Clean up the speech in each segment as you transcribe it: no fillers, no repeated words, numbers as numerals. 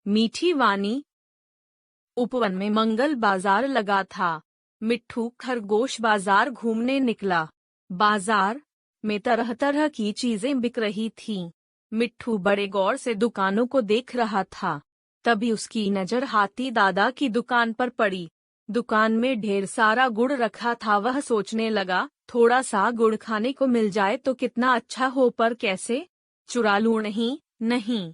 मीठी वाणी। उपवन में मंगल बाजार लगा था। मिट्ठू खरगोश बाजार घूमने निकला। बाजार में तरह तरह की चीजें बिक रही थीं। मिट्ठू बड़े गौर से दुकानों को देख रहा था। तभी उसकी नजर हाथी दादा की दुकान पर पड़ी। दुकान में ढेर सारा गुड़ रखा था। वह सोचने लगा, थोड़ा सा गुड़ खाने को मिल जाए तो कितना अच्छा हो, पर कैसे? चुरा लूं? नहीं नहीं,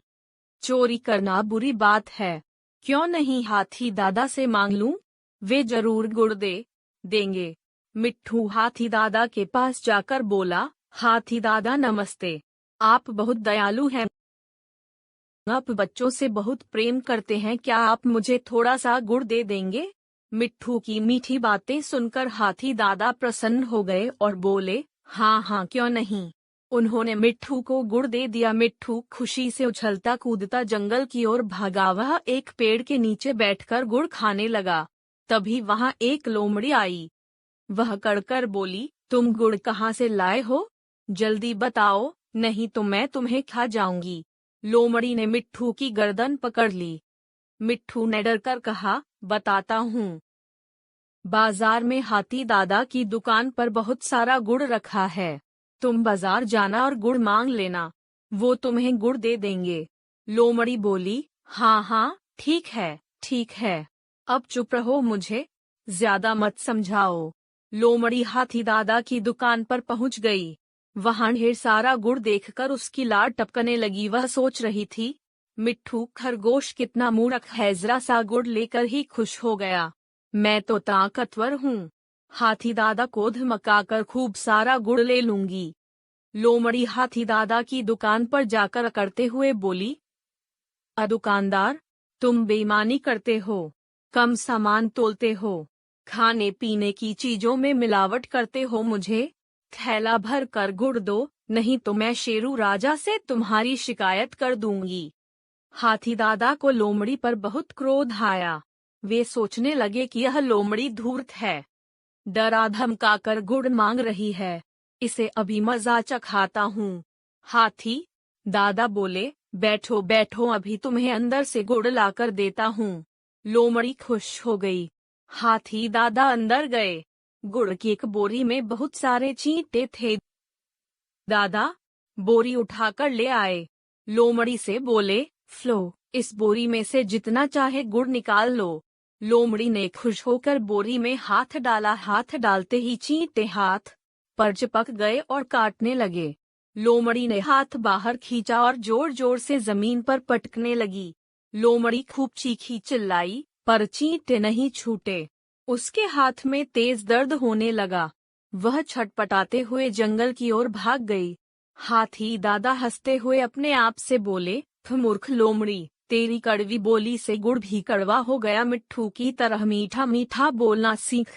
चोरी करना बुरी बात है। क्यों नहीं हाथी दादा से मांग लूं? वे जरूर गुड़ देंगे। मिट्ठू हाथी दादा के पास जाकर बोला, हाथी दादा नमस्ते, आप बहुत दयालु हैं। आप बच्चों से बहुत प्रेम करते हैं, क्या आप मुझे थोड़ा सा गुड़ दे देंगे? मिट्ठू की मीठी बातें सुनकर हाथी दादा प्रसन्न हो गए और बोले, हाँ हाँ क्यों नहीं। उन्होंने मिट्ठू को गुड़ दे दिया। मिट्ठू खुशी से उछलता कूदता जंगल की ओर भागा। वह एक पेड़ के नीचे बैठकर गुड़ खाने लगा। तभी वहां एक लोमड़ी आई। वह कड़कर बोली, तुम गुड़ कहाँ से लाए हो? जल्दी बताओ, नहीं तो मैं तुम्हें खा जाऊंगी। लोमड़ी ने मिट्ठू की गर्दन पकड़ ली। मिट्ठू ने डरकर कहा, बताता हूँ। बाजार में हाथी दादा की दुकान पर बहुत सारा गुड़ रखा है। तुम बाजार जाना और गुड़ मांग लेना, वो तुम्हें गुड़ दे देंगे। लोमड़ी बोली, हाँ हाँ ठीक है ठीक है, अब चुप रहो, मुझे ज्यादा मत समझाओ। लोमड़ी हाथी दादा की दुकान पर पहुंच गई। वहां ढेर सारा गुड़ देखकर उसकी लार टपकने लगी। वह सोच रही थी, मिट्ठू खरगोश कितना मूर्ख है, जरा सा गुड़ लेकर ही खुश हो गया। मैं तो ताकतवर हूँ, हाथी दादा को धमकाकर खूब सारा गुड़ ले लूंगी। लोमड़ी हाथी दादा की दुकान पर जाकर अकड़ते हुए बोली, दुकानदार, तुम बेईमानी करते हो, कम सामान तोलते हो, खाने पीने की चीजों में मिलावट करते हो। मुझे थैला भर कर गुड़ दो, नहीं तो मैं शेरू राजा से तुम्हारी शिकायत कर दूंगी। हाथी दादा को लोमड़ी पर बहुत क्रोध आया। वे सोचने लगे कि यह लोमड़ी धूर्त है, डरा धमकाकर गुड़ मांग रही है, इसे अभी मजा चखाता हूँ। हाथी दादा बोले, बैठो बैठो, अभी तुम्हें अंदर से गुड़ लाकर देता हूँ। लोमड़ी खुश हो गई। हाथी दादा अंदर गए। गुड़ की एक बोरी में बहुत सारे चींटे थे। दादा बोरी उठाकर ले आए। लोमड़ी से बोले, फ्लो, इस बोरी में से जितना चाहे गुड़ निकाल लो। लोमड़ी ने खुश होकर बोरी में हाथ डाला। हाथ डालते ही चींटे हाथ पर चिपक गए और काटने लगे। लोमड़ी ने हाथ बाहर खींचा और जोर जोर से जमीन पर पटकने लगी। लोमड़ी खूब चीखी चिल्लाई, पर चींटे नहीं छूटे। उसके हाथ में तेज दर्द होने लगा। वह छटपटाते हुए जंगल की ओर भाग गई। हाथी दादा हंसते हुए अपने आप से बोले, मूर्ख लोमड़ी, तेरी कड़वी बोली से गुड़ भी कड़वा हो गया। मिट्ठू की तरह मीठा मीठा बोलना सीख।